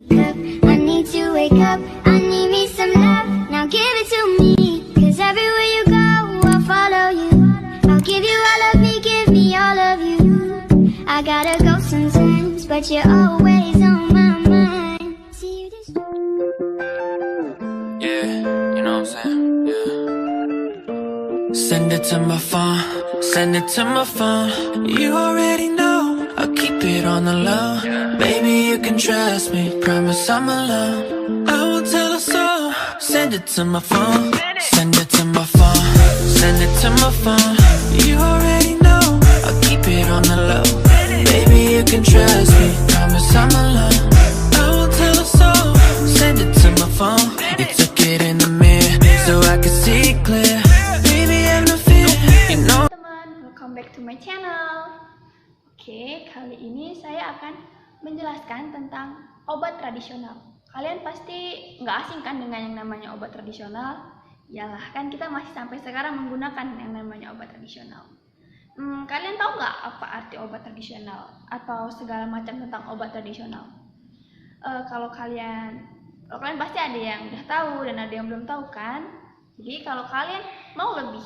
I need to wake up, I need me some love. Now give it to me, cause everywhere you go, I'll follow you. I'll give you all of me, give me all of you. I gotta go sometimes, but you're always on my mind. See you this. Yeah, you know what I'm saying? Yeah. Send it to my phone, send it to my phone. You already know, I'll keep it on the low. Baby, you can trust me, promise I'm alone. I won't tell a soul. Send it to my phone, send it to my phone, send it to my phone. You already know, I'll keep it on the low. Baby, you can trust me, promise I'm alone. I won't tell a soul. Send it to my phone. You took it in the mirror, so I can see clear. Baby, have no fear, you know. Teman, welcome back to my channel. Oke, kali ini saya akan menjelaskan tentang obat tradisional. Kalian pasti nggak asing kan dengan yang namanya obat tradisional? Yalah, kan kita masih sampai sekarang menggunakan yang namanya obat tradisional. Kalian tahu nggak apa arti obat tradisional atau segala macam tentang obat tradisional? Kalau kalian pasti ada yang udah tahu dan ada yang belum tahu kan? Jadi kalau kalian mau lebih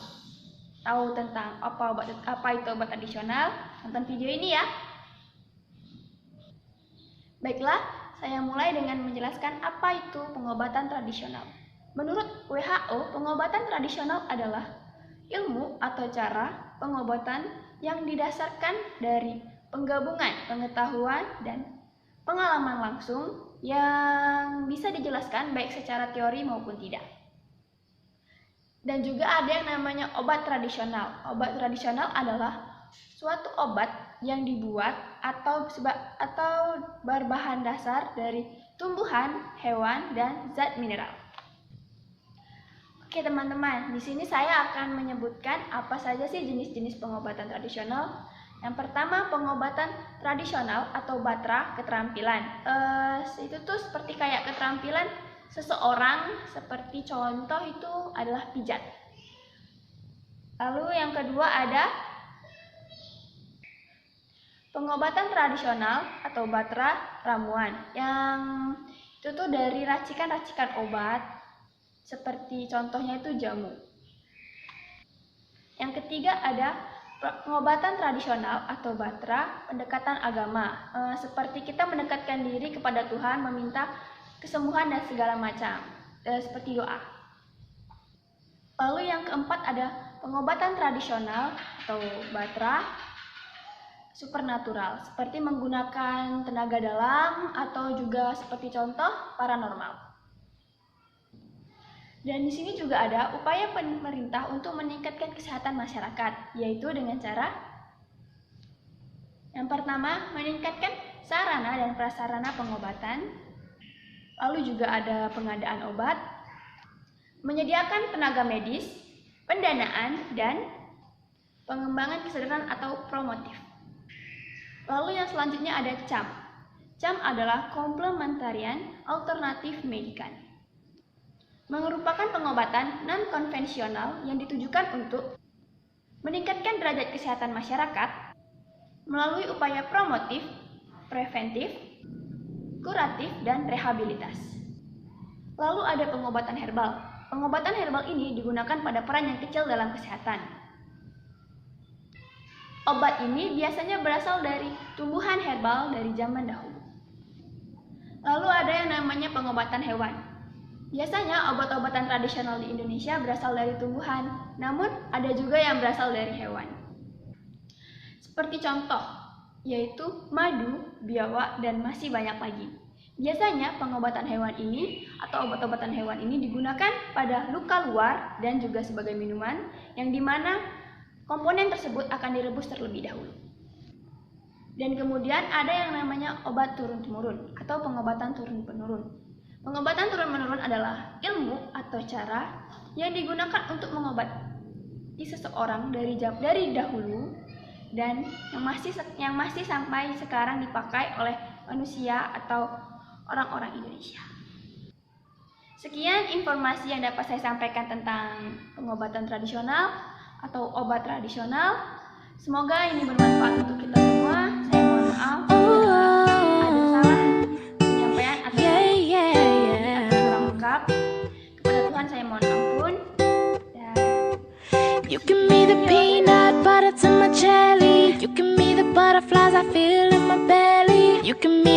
tahu tentang apa itu obat tradisional, tonton video ini ya. Baiklah, saya mulai dengan menjelaskan apa itu pengobatan tradisional. Menurut WHO, pengobatan tradisional adalah ilmu atau cara pengobatan yang didasarkan dari penggabungan pengetahuan dan pengalaman langsung yang bisa dijelaskan baik secara teori maupun tidak. Dan juga ada yang namanya obat tradisional. Obat tradisional adalah suatu obat yang dibuat atau berbahan dasar dari tumbuhan, hewan, dan zat mineral. Oke teman-teman, di sini saya akan menyebutkan apa saja sih jenis-jenis pengobatan tradisional. Yang pertama, pengobatan tradisional atau batra keterampilan. Itu tuh seperti kayak keterampilan seseorang, seperti contoh itu adalah pijat. Lalu yang kedua ada pengobatan tradisional atau batra ramuan, yang itu tuh dari racikan-racikan obat, seperti contohnya itu jamu. Yang ketiga ada pengobatan tradisional atau batra pendekatan agama, seperti kita mendekatkan diri kepada Tuhan, meminta kesembuhan dan segala macam, seperti doa. Lalu yang keempat ada pengobatan tradisional atau batra supernatural, seperti menggunakan tenaga dalam atau juga seperti contoh paranormal. Dan di sini juga ada upaya pemerintah untuk meningkatkan kesehatan masyarakat, yaitu dengan cara yang pertama, meningkatkan sarana dan prasarana pengobatan. Lalu juga ada pengadaan obat, menyediakan tenaga medis, pendanaan, dan pengembangan kesadaran atau promotif. Lalu yang selanjutnya ada CAM. CAM adalah Complementarian Alternative Medicine, merupakan pengobatan non-konvensional yang ditujukan untuk meningkatkan derajat kesehatan masyarakat melalui upaya promotif, preventif, kuratif, dan rehabilitas. Lalu ada pengobatan herbal. Pengobatan herbal ini digunakan pada peran yang kecil dalam kesehatan. Obat ini biasanya berasal dari tumbuhan herbal dari zaman dahulu. Lalu ada yang namanya pengobatan hewan. Biasanya obat-obatan tradisional di Indonesia berasal dari tumbuhan, namun ada juga yang berasal dari hewan. Seperti contoh, yaitu madu, biawak, dan masih banyak lagi. Biasanya pengobatan hewan ini atau obat-obatan hewan ini digunakan pada luka luar dan juga sebagai minuman, yang dimana komponen tersebut akan direbus terlebih dahulu. Dan kemudian ada yang namanya obat turun-temurun atau pengobatan turun-menurun. Pengobatan turun-menurun adalah ilmu atau cara yang digunakan untuk mengobati seseorang dari dahulu dan yang masih sampai sekarang dipakai oleh manusia atau orang-orang Indonesia. Sekian informasi yang dapat saya sampaikan tentang pengobatan tradisional atau obat tradisional. Semoga ini bermanfaat untuk kita semua. Saya mohon maaf kesalahan saya mohon ampun. You give me the peanut butter to my jelly. You give me the butterflies I feel in my belly. You give me